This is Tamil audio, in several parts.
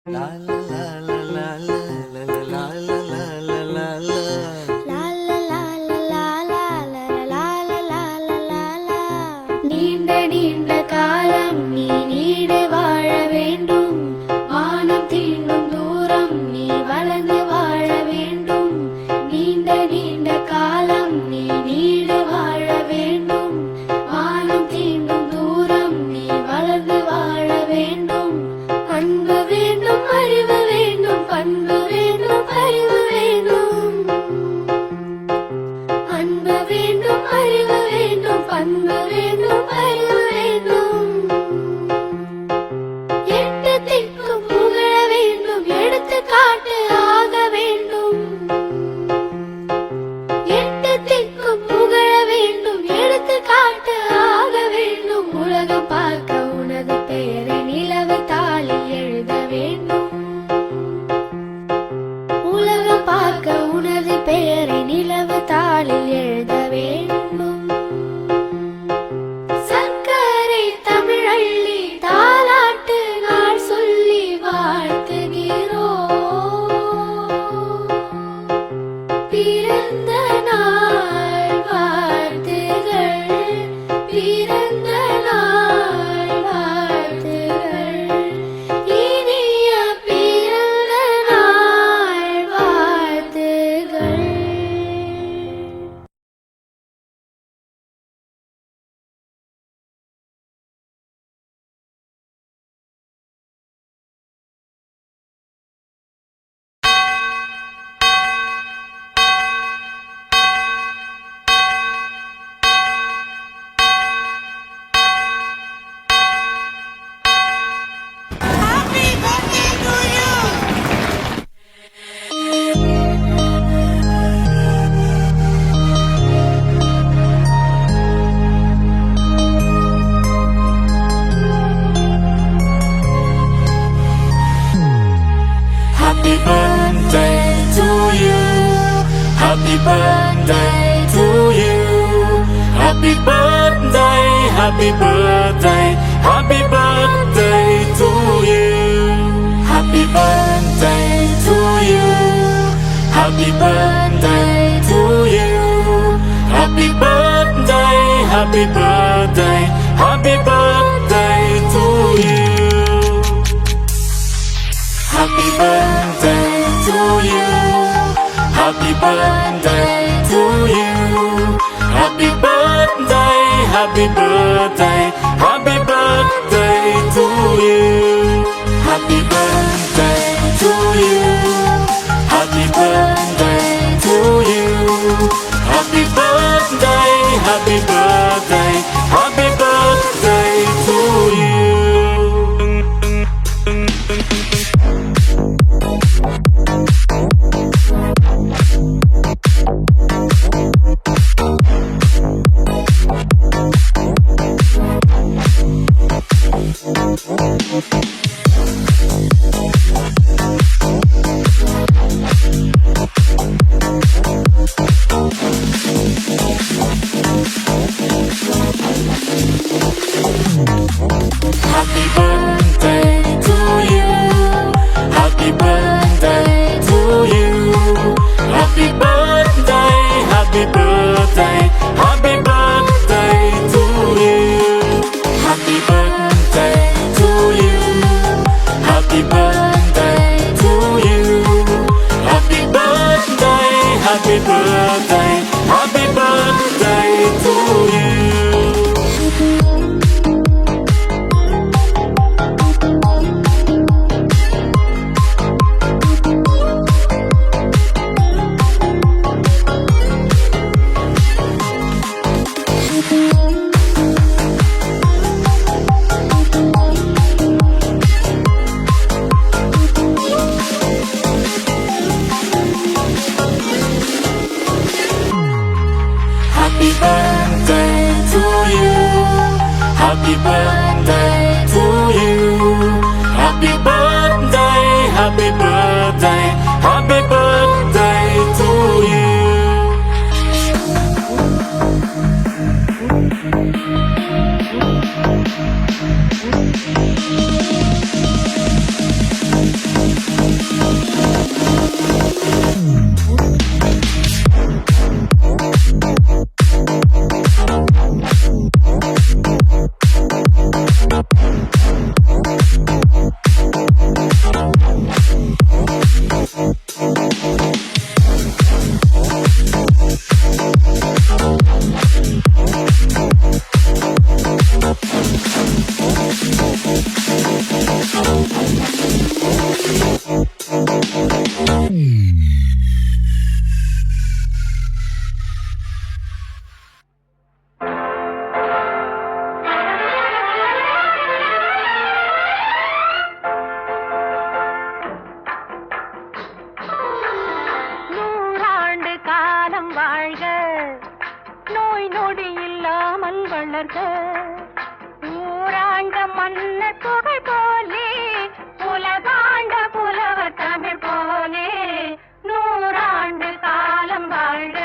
நீண்ட நீண்ட காலம் நீ நீடு வாழ வேண்டும். வானம் தீண்டும் தூரம் நீ வளர்ந்து வாழ வேண்டும். நீண்ட நீண்ட காலம் நீ நீடு வாழ வேண்டும். வானம் தீண்டும் தூரம் நீ வளர்ந்து வாழ வேண்டும். அன்பு வேண்டும், அறிவு வேண்டும், பண்பு வேண்டும், அறிவு வேண்டும். அன்பு வேண்டும், அறிவு வேண்டும், பண்பு வேண்டும், அறிவு வேண்டும். எட்டு திக்கும் புகழ வேண்டும், எடுத்துக்காட்டு ஆக வேண்டும். எட்டு திக்கும் புகழ வேண்டும், எடுத்துக்காட்டு ஆக வேண்டும். உலகம் பார்க்க உனது பெயரை நிலவு தாளில் எழுத வேண்டும். உலகம் பார்க்க உனது பெயரை நிலவு தாளில் எழுத வேண்டும். சர்க்கரை தமிழள்ளி தாலாட்டு நாள் சொல்லி வாழ்த்துகிறோம். பிறந்த நாள் வாழ்த்துகள், பிறந்த நாள் வாழ்த்துகள், இனிய பிறந்த நாள் வாழ்த்துகள். Happy birthday to you. Happy birthday to you. Happy birthday, happy birthday, happy birthday to you. Happy birthday to you. Happy birthday to you. Happy birthday, happy birthday, happy birthday to you. Happy birthday to you. Happy birthday to you. Happy birthday, happy birthday, happy birthday to you. Happy birthday to you. Happy birthday to you. Happy birthday, happy birthday, happy birthday to you. Happy birthday to you. Happy birthday to you. Happy birthday, happy birthday, happy birthday to you. Happy birthday to you. Happy birthday to you. Happy birthday, happy birthday, happy birthday to you. நூறாண்டு காலம் வாழ்க, நோய் நொடி இல்லாமல் வளர்க, ஊராண்ட மன்னர் புகழ் போலே, உலகாண்ட புலவர் தமிழ் போலே. நூறாண்டு காலம் வாழ்க,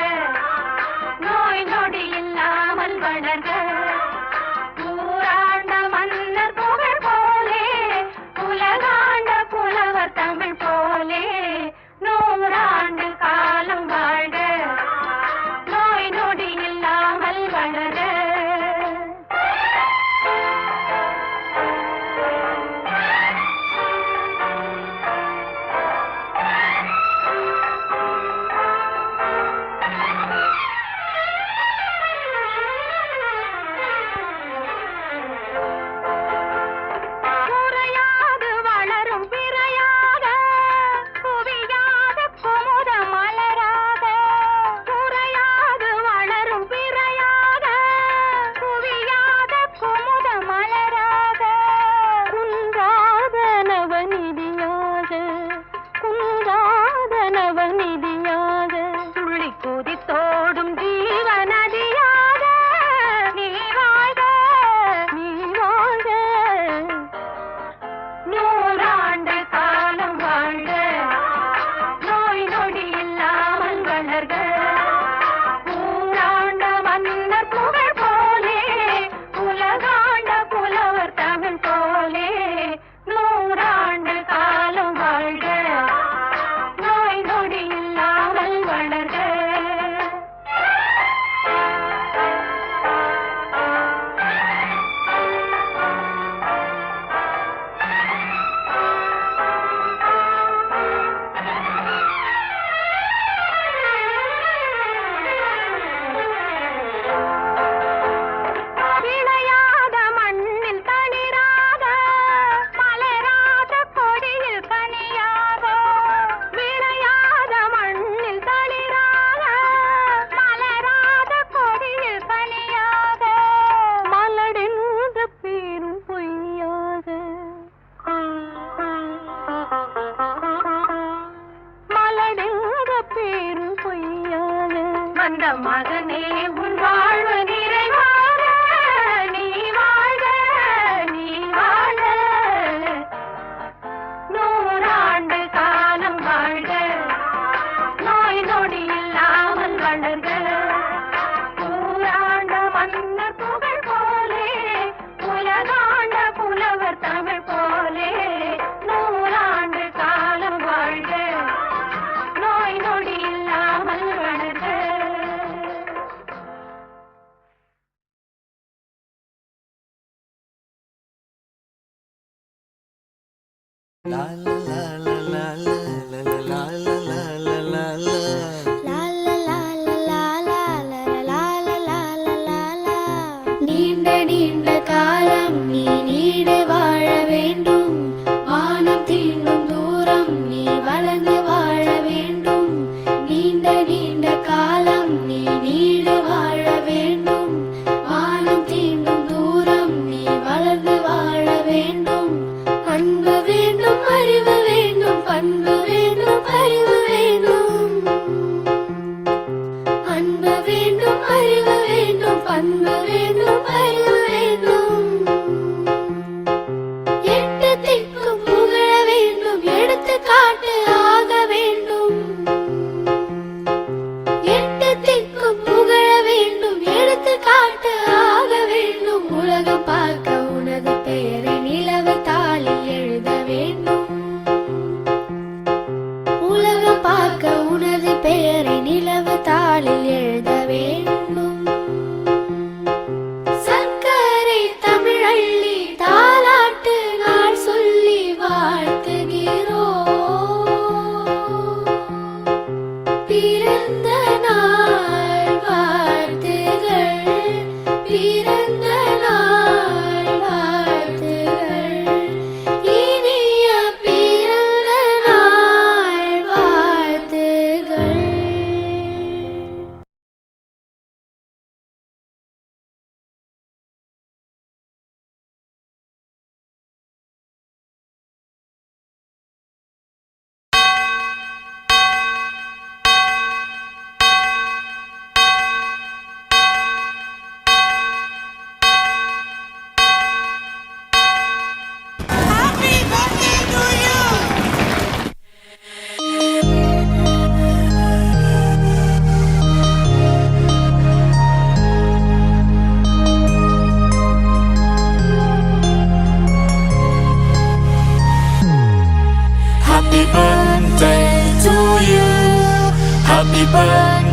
நோய் நொடி இல்லாமல் வளர்க, ஊராண்ட மன்னர் புகழ் போலே, உலகாண்ட புலவர் தமிழ் போலே. நூறாண்டு காலம் வாழ்க, நோய் நொடி இல்லாமல் வளர. குறையாது வளரும் பிறையாக, குவியாத குமுத மலராக. குறையாது வளரும் பிறையாக, குவியாத குமுத மலராக. குன்றாத நவநிதியாக, குன்றாத நவநிதியாக. துள்ளி குதித்தோடும் ஜீவநதியாக நீ வாழ்க, நீ வாழ்க. நூறாண்டு காலம் வாழ்க, நோய் நொடி இல்லாமல் வளர்க, ஊராண்ட மன்னர் புகழ் போலே, உலகாண்ட புலவர் தமிழ் போலே. நூறாண்டு காலம் வாழ்க, நோய் நொடி இல்லாமல் வளர்க. விளையாத மண்ணில் தளிராக, மலராத கொடியில் கனியாக. விளையாத மண்ணில் தளிராக, மலராத கொடியில் கனியாக. மலடென்ற பேரும் பொய்யாக, மலடென்ற பேரும் பொய்யாக. வந்த மகனே உன் வாழ்வு நிறைவாக, நீ வாழ்க, நீ வாழ்க. நூறாண்டு காலம் வாழ்க, நோய் நொடி இல்லாமல் வளர்க, ஊராண்ட மன்னர் புகழ் போலே, உலகாண்ட புலவர் தமிழ் போலே. நூறாண்டு காலம் வாழ்க, நோய் நொடி இல்லாமல் வளர்க. La la la la la la la la la la la la la. லா லா லா லா லா லா லா லா லா லா லா லா. நீண்ட நீண்ட காலம் நீ நீடு வாழ வேண்டும், வானம் தீண்டும் தூரம் நீ வளர்ந்து வாழ வேண்டும். நீண்ட நீண்ட காலம் நீ நீடு வாழ வேண்டும், வானம் தீண்டும் தூரம் நீ வளர்ந்து வாழ வேண்டும். அன்பு வேண்டும், அறிவு வேண்டும், பண்பு வேண்டும், அறிவு வேண்டும். அன்பு வேண்டும், அறிவு வேண்டும், பண்பு வேண்டும், அறிவு வேண்டும். Happy birthday to you. Happy birthday.